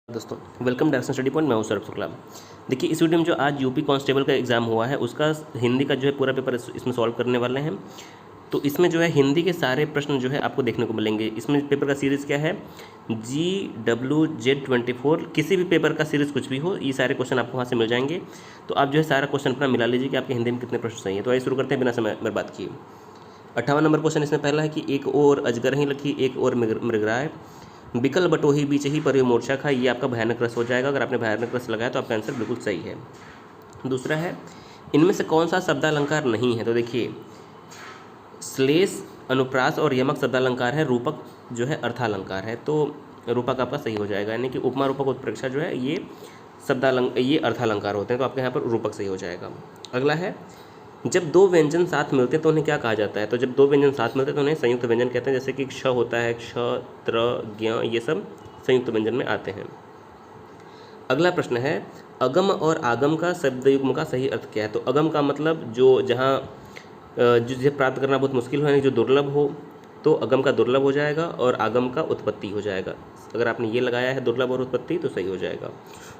दोस्तों welcome direction study point. मैं हूं सौरभ शुक्ला। देखिए इस वीडियो में जो आज यूपी कांस्टेबल का एग्ज़ाम हुआ है उसका हिंदी का जो है पूरा पेपर इसमें सॉल्व करने वाले हैं। तो इसमें जो है हिंदी के सारे प्रश्न जो है आपको देखने को मिलेंगे। इसमें पेपर का सीरीज़ क्या है, GWZ24। किसी भी पेपर का सीरीज़ कुछ भी हो, ये सारे क्वेश्चन आपको वहाँ से मिल जाएंगे। तो आप जो है सारा क्वेश्चन अपना मिला लीजिए कि आपके हिंदी में कितने प्रश्न सही हैं। तो आइए शुरू करते हैं बिना समय बर्बाद किए। 58 नंबर क्वेश्चन इसमें पहला है कि एक और अजगर ही लखी एक और मृगराय, बिकल बटोही बीच ही पर मोर्चा खा। ये आपका भयानक रस हो जाएगा। अगर आपने भयानक रस लगाया तो आपका आंसर बिल्कुल सही है। दूसरा है इनमें से कौन सा शब्दालंकार नहीं है। तो देखिए श्लेष, अनुप्रास और यमक शब्दालंकार है, रूपक जो है अर्थालंकार है। तो रूपक आपका सही हो जाएगा, यानी कि उपमा रूपक उत्प्रेक्षा जो है ये ये अर्थालंकार होते हैं। तो आपके यहाँ पर रूपक सही हो जाएगा। अगला है जब दो व्यंजन साथ मिलते हैं तो उन्हें क्या कहा जाता है। तो जब दो व्यंजन साथ मिलते हैं तो उन्हें संयुक्त व्यंजन कहते हैं। जैसे कि क्ष होता है, क्ष, त्र, ज्ञ, ये सब संयुक्त व्यंजन में आते हैं। अगला प्रश्न है अगम और आगम का शब्दयुग्म का सही अर्थ क्या है। तो अगम का मतलब जो जहाँ जिसे प्राप्त करना बहुत मुश्किल हो, यानी जो दुर्लभ हो, तो अगम का दुर्लभ हो जाएगा और आगम का उत्पत्ति हो जाएगा। अगर आपने ये लगाया है दुर्लभ और उत्पत्ति तो सही हो जाएगा।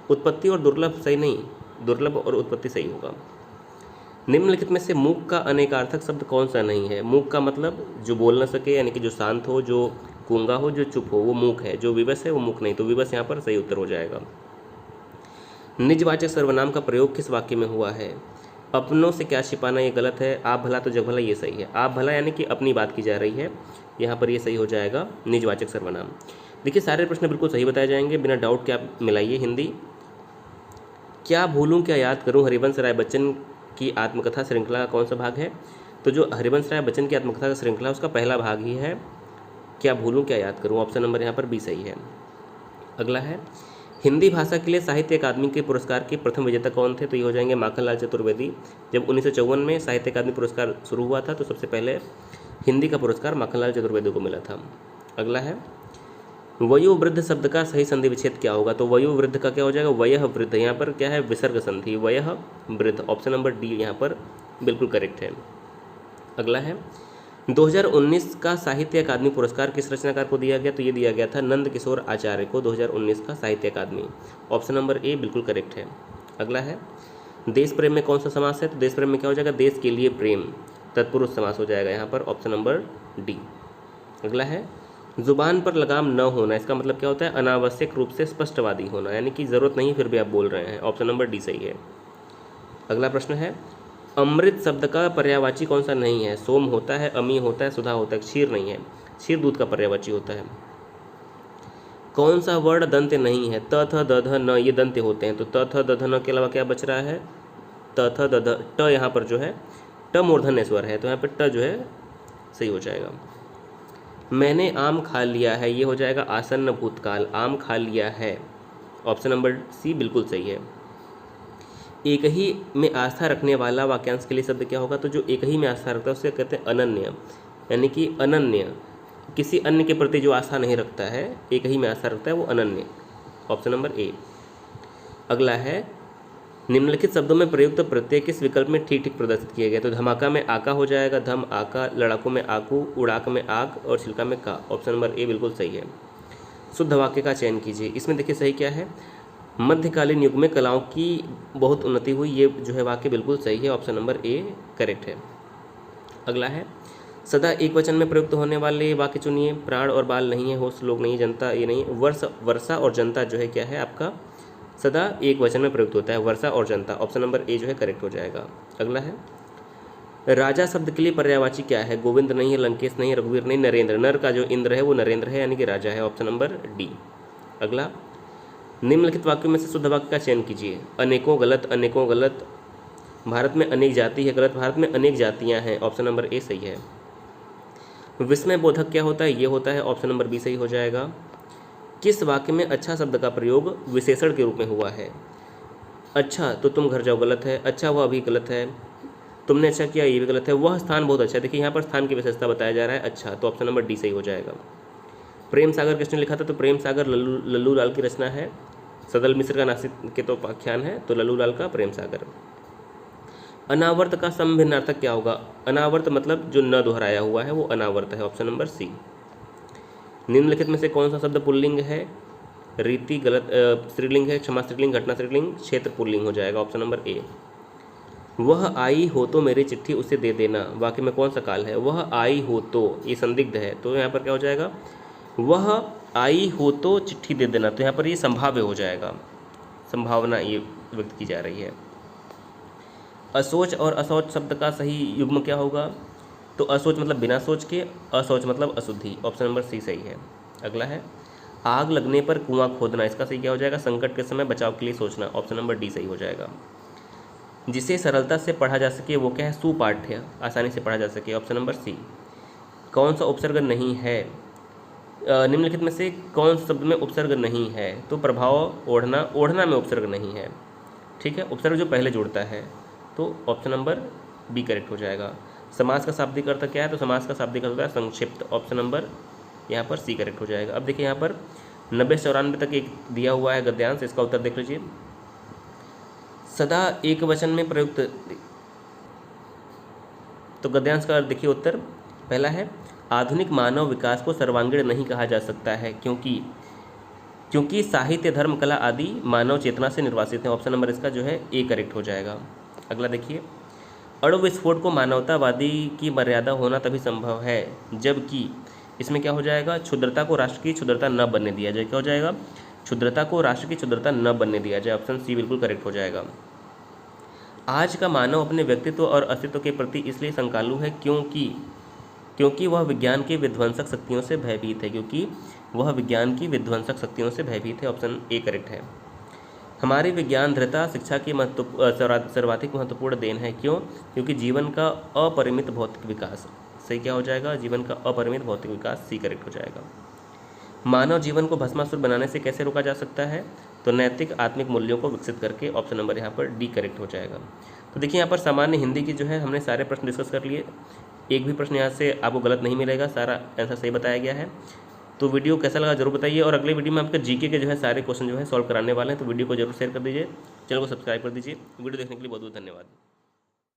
उत्पत्ति और दुर्लभ सही नहीं, दुर्लभ और उत्पत्ति सही होगा। निम्नलिखित में से मूक का अनेकार्थक शब्द कौन सा नहीं है। मूक का मतलब जो बोल न सके, यानी कि जो शांत हो, जो गूंगा हो, जो चुप हो, वो मूक है। जो विवश है वो मूक नहीं। तो विवश यहाँ पर सही उत्तर हो जाएगा। निजवाचक सर्वनाम का प्रयोग किस वाक्य में हुआ है। अपनों से क्या छिपाना, ये गलत है। आप भला तो जग भला, ये सही है। आप भला यानी कि अपनी बात की जा रही है, यहाँ पर ये सही हो जाएगा निजवाचक सर्वनाम। देखिए सारे प्रश्न बिल्कुल सही बताए जाएंगे, बिना डाउट के आप मिलाइए। हिंदी क्या भूलूं क्या याद करूं, हरिवंश राय बच्चन की आत्मकथा श्रृंखला का कौन सा भाग है। तो जो हरिवंश राय बच्चन की आत्मकथा का श्रृंखला उसका पहला भाग ही है क्या भूलूं क्या याद करूं। ऑप्शन नंबर यहाँ पर बी सही है। अगला है हिंदी भाषा के लिए साहित्य अकादमी के पुरस्कार के प्रथम विजेता कौन थे। तो ये हो जाएंगे माखनलाल चतुर्वेदी। जब 1954 में साहित्य अकादमी पुरस्कार शुरू हुआ था तो सबसे पहले हिंदी का पुरस्कार माखनलाल चतुर्वेदी को मिला था। अगला है वयोवृद्ध शब्द का सही संधि विच्छेद क्या होगा। तो वयोवृद्ध का क्या हो जाएगा, वयः वृद्ध। यहाँ पर क्या है, विसर्ग संधि, वयः वृद्ध। ऑप्शन नंबर डी यहाँ पर बिल्कुल करेक्ट है। अगला है 2019 का साहित्य अकादमी पुरस्कार किस रचनाकार को दिया गया। तो ये दिया गया था नंद किशोर आचार्य को, 2019 का साहित्य अकादमी। ऑप्शन नंबर ए बिल्कुल करेक्ट है। अगला है देश प्रेम में कौन सा समास है। तो देश प्रेम में क्या हो जाएगा, देश के लिए प्रेम, तत्पुरुष समास हो जाएगा यहाँ पर। Option number D. अगला है जुबान पर लगाम न होना, इसका मतलब क्या होता है, अनावश्यक रूप से स्पष्टवादी होना, यानी कि ज़रूरत नहीं फिर भी आप बोल रहे हैं। ऑप्शन नंबर डी सही है। अगला प्रश्न है अमृत शब्द का पर्यायवाची कौन सा नहीं है। सोम होता है, अमी होता है, सुधा होता है, क्षीर नहीं है। क्षीर दूध का पर्यायवाची होता है। कौन सा वर्ण दंत्य नहीं है। त थ द ध न, ये दंत्य होते हैं। तो त थ द ध न के अलावा क्या बच रहा है, त थ द ध। ट यहाँ पर जो है ट मूर्धन्य स्वर है, तो यहाँ पर ट जो है सही हो जाएगा। मैंने आम खा लिया है, ये हो जाएगा आसन्न भूतकाल, आम खा लिया है। ऑप्शन नंबर सी बिल्कुल सही है। एक ही में आस्था रखने वाला वाक्यांश के लिए शब्द क्या होगा। तो जो एक ही में आस्था रखता है उसे कहते हैं अनन्य, यानी कि अनन्य किसी अन्य के प्रति जो आस्था नहीं रखता है, एक ही में आस्था रखता है, वो अनन्य। Option number A. अगला है निम्नलिखित शब्दों में प्रयुक्त प्रत्यय किस विकल्प में ठीक ठीक प्रदर्शित किया गया। तो धमाका में आका हो जाएगा, धम आका, लड़ाकू में आकू, उड़ाक में आक और छिलका में का। ऑप्शन नंबर ए बिल्कुल सही है। शुद्ध वाक्य का चयन कीजिए। इसमें देखिए सही क्या है, मध्यकालीन युग में कलाओं की बहुत उन्नति हुई, ये जो है वाक्य बिल्कुल सही है। ऑप्शन नंबर ए करेक्ट है। अगला है सदा एक वचन में प्रयुक्त होने वाले वाक्य चुनिए। प्राण और बाल नहीं है, होश लोग नहीं, जनता ये नहीं। वर्षा और जनता जो है क्या है आपका, सदा एक वचन में प्रयुक्त होता है, वर्षा और जनता। ऑप्शन नंबर ए जो है करेक्ट हो जाएगा। अगला है राजा शब्द के लिए पर्यायवाची क्या है। गोविंद नहीं है, लंकेश नहीं, रघुवीर नहीं, नरेंद्र। नर का जो इंद्र है वो नरेंद्र है, यानी कि राजा है। Option number D. अगला निम्नलिखित वाक्यों में से शुद्ध वाक्य का चयन कीजिए। अनेकों गलत, अनेकों गलत। भारत में अनेक जाति है, गलत। भारत में अनेक जातियां हैं। ऑप्शन नंबर ए सही है। विस्मय बोधक क्या होता है, ये होता है। ऑप्शन नंबर बी सही हो जाएगा। किस वाक्य में अच्छा शब्द का प्रयोग विशेषण के रूप में हुआ है। अच्छा तो तुम घर जाओ, गलत है। अच्छा वह अभी, गलत है। तुमने अच्छा किया, ये भी गलत है। वह स्थान बहुत अच्छा है, देखिए यहाँ पर स्थान की विशेषता बताया जा रहा है। अच्छा, तो ऑप्शन नंबर डी सही हो जाएगा। प्रेम सागर किसने लिखा था। तो प्रेम सागर लल्लू लाल की रचना है। सदल मिश्र का नासिक के तो आख्यान है, तो लल्लू लाल का प्रेम सागर। अनावर्त का समभिन्नार्थक क्या होगा। अनावर्त मतलब जो न दोहराया हुआ है वो अनावर्त है। Option number C. निम्नलिखित में से कौन सा शब्द पुल्लिंग है। रीति गलत, स्त्रीलिंग है, क्षमा स्त्रीलिंग, घटना स्त्रीलिंग, क्षेत्र पुल्लिंग हो जाएगा ऑप्शन नंबर ए। वह आई हो तो मेरी चिट्ठी उसे दे देना, वाक्य में कौन सा काल है? वह आई हो तो, ये संदिग्ध है, तो यहाँ पर क्या हो जाएगा? वह आई हो तो चिट्ठी दे देना, तो यहाँ पर ये संभाव्य हो जाएगा, संभावना ये व्यक्त की जा रही है। असोच और असौच शब्द का सही युग्म क्या होगा? तो असोच मतलब बिना सोच के, असौच मतलब अशुद्धि, ऑप्शन नंबर सी सही है। अगला है आग लगने पर कुआं खोदना, इसका सही क्या हो जाएगा? संकट के समय बचाव के लिए सोचना, ऑप्शन नंबर डी सही हो जाएगा। जिसे सरलता से पढ़ा जा सके वो क्या है? सुपाठ्य, आसानी से पढ़ा जा सके, ऑप्शन नंबर सी। कौन सा उपसर्ग नहीं है? निम्नलिखित में से कौन शब्द में उपसर्ग नहीं है? तो प्रभाव, ओढ़ना, ओढ़ना में उपसर्ग नहीं है, ठीक है, उपसर्ग जो पहले जुड़ता है, तो ऑप्शन नंबर बी करेक्ट हो जाएगा। समास का शाब्दिक अर्थ क्या है? तो समास का शाब्दिक अर्थ होता है संक्षिप्त, ऑप्शन नंबर यहाँ पर सी करेक्ट हो जाएगा। अब देखिए यहाँ पर 90 से 94 तक एक दिया हुआ है गद्यांश, इसका उत्तर देख लीजिए। सदा एक वचन में प्रयुक्त, तो गद्यांश का देखिए उत्तर, पहला है आधुनिक मानव विकास को सर्वांगीण नहीं कहा जा सकता है क्योंकि साहित्य, धर्म, कला आदि मानव चेतना से निर्वासित है, ऑप्शन नंबर इसका जो है ए करेक्ट हो जाएगा। अगला देखिए अणु विस्फोट को मानवतावादी की मर्यादा होना तभी संभव है जबकि, इसमें क्या हो जाएगा? क्षुद्रता को राष्ट्र की क्षुद्रता न बनने दिया जाए, क्या हो जाएगा? क्षुद्रता को राष्ट्र की क्षुद्रता न बनने दिया जाए, ऑप्शन सी बिल्कुल करेक्ट हो जाएगा। आज का मानव अपने व्यक्तित्व और अस्तित्व के प्रति इसलिए शंकालु है क्योंकि वह विज्ञान की विध्वंसक शक्तियों से भयभीत है, क्योंकि वह विज्ञान की विध्वंसक शक्तियों से भयभीत है, ऑप्शन ए करेक्ट है। हमारी विज्ञान दृढ़ता शिक्षा की सर्वाधिक महत्वपूर्ण देन है, क्यों? क्योंकि जीवन का अपरिमित भौतिक विकास, सही क्या हो जाएगा? जीवन का अपरिमित भौतिक विकास, सी करेक्ट हो जाएगा। मानव जीवन को भस्मासुर बनाने से कैसे रोका जा सकता है? तो नैतिक आत्मिक मूल्यों को विकसित करके, ऑप्शन नंबर यहाँ पर डी करेक्ट हो जाएगा। तो देखिए यहाँ पर सामान्य हिंदी की जो है हमने सारे प्रश्न डिस्कस कर लिए, एक भी प्रश्न यहाँ से आपको गलत नहीं मिलेगा, सारा आंसर सही बताया गया है। तो वीडियो कैसा लगा जरूर बताइए, और अगले वीडियो में आपके जीके के जो है सारे क्वेश्चन जो है सॉल्व कराने वाले हैं, तो वीडियो को जरूर शेयर कर दीजिए, चैनल को सब्सक्राइब कर दीजिए। वीडियो देखने के लिए बहुत बहुत धन्यवाद।